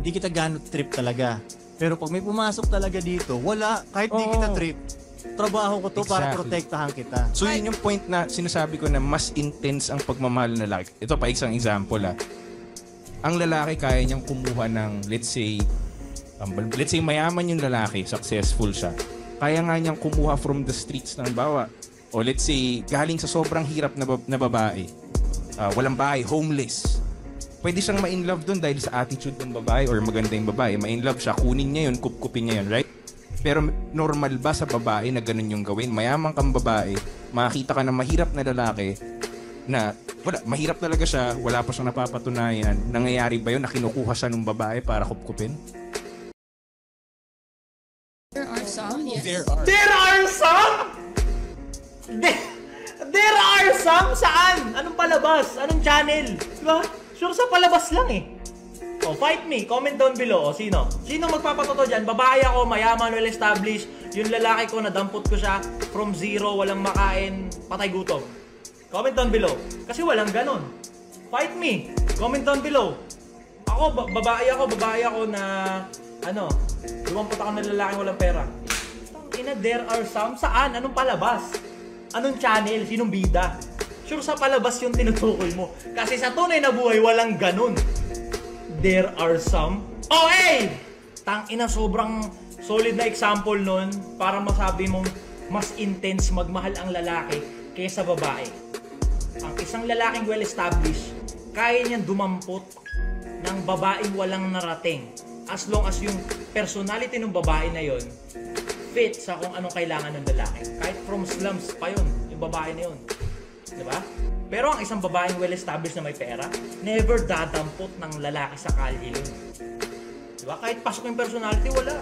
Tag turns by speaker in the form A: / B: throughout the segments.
A: hindi kita ganot trip talaga. Pero pag may pumasok talaga dito, wala, kahit di kita trip, trabaho ko to para protektahan kita.
B: So yun yung point na sinasabi ko na mas intense ang pagmamahal ng lalaki. Ito pa isang example Ang lalaki kaya niyang kumuha ng, let's say mayaman yung lalaki, successful siya. Kaya nga niyang kumuha from the streets ng bawa. O let's say, galing sa sobrang hirap na babae. Walang bahay, homeless. Pwede siyang ma-inlove dun dahil sa attitude ng babae or maganda yung babae. Ma-inlove siya, kunin niya yun, kupkupin niya yun, right? Pero normal ba sa babae na ganun yung gawin? Mayaman kang babae, makakita ka ng mahirap na lalaki na mahirap talaga siya, wala pa siyang napapatunayan. Nangyayari ba yun na kinukuha siya ng babae para kupkupin?
C: There are some, yes.
D: There are some? There are some? Saan? Anong palabas? Anong channel? Diba? Sure sa palabas lang eh. Oh, fight me. Comment down below. O, sino? Sino magpapatotoo dyan? Babae ako, mayaman, well established. Yung lalaki ko, nadampot ko siya from zero, walang makain, patay gutom. Comment down below. Kasi walang ganon. Fight me. Comment down below. Ako, babae ako na, dumampot ako ng lalaki walang pera. There are some? Saan? Anong palabas? Anong channel? Sinong bida? Sure sa palabas yung tinutukoy mo. Kasi sa tunay na buhay, walang ganun. There are some? Oh, hey! Tangina, sobrang solid na example nun para masabi mong mas intense magmahal ang lalaki kaysa babae. Ang isang lalaking well-established, kaya niyang dumampot ng babaeng walang narating. As long as yung personality ng babae na yon fit sa kung anong kailangan ng lalaki. Kahit from slums pa yun, yung babae na yun. Diba? Pero ang isang babaeng well-established na may pera, never dadampot ng lalaki sa kalye yun. Diba? Kahit pasok yung personality, wala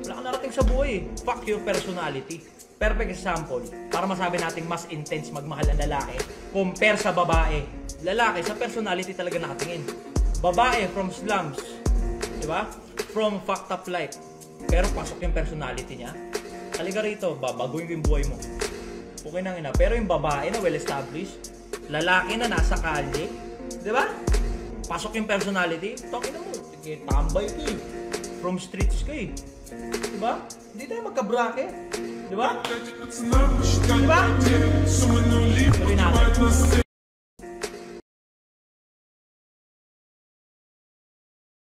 D: kang narating sa buhay eh. Fuck your personality. Perfect example, para masabi natin mas intense magmahal ang lalaki compare sa babae. Lalaki, sa personality talaga nakatingin. Babae, from slums. Diba? From fucked up life. Pero pasok yung personality niya. Halika rito, babaguhin yung buhay mo. Okay nang ina. Pero yung babae na well-established, lalaki na nasa kalye, di ba? Pasok yung personality, talking mo, tambay ka eh. From streets ka eh. Di ba? Hindi tayo magka-bracket. Di ba? Di ba? Sabi natin.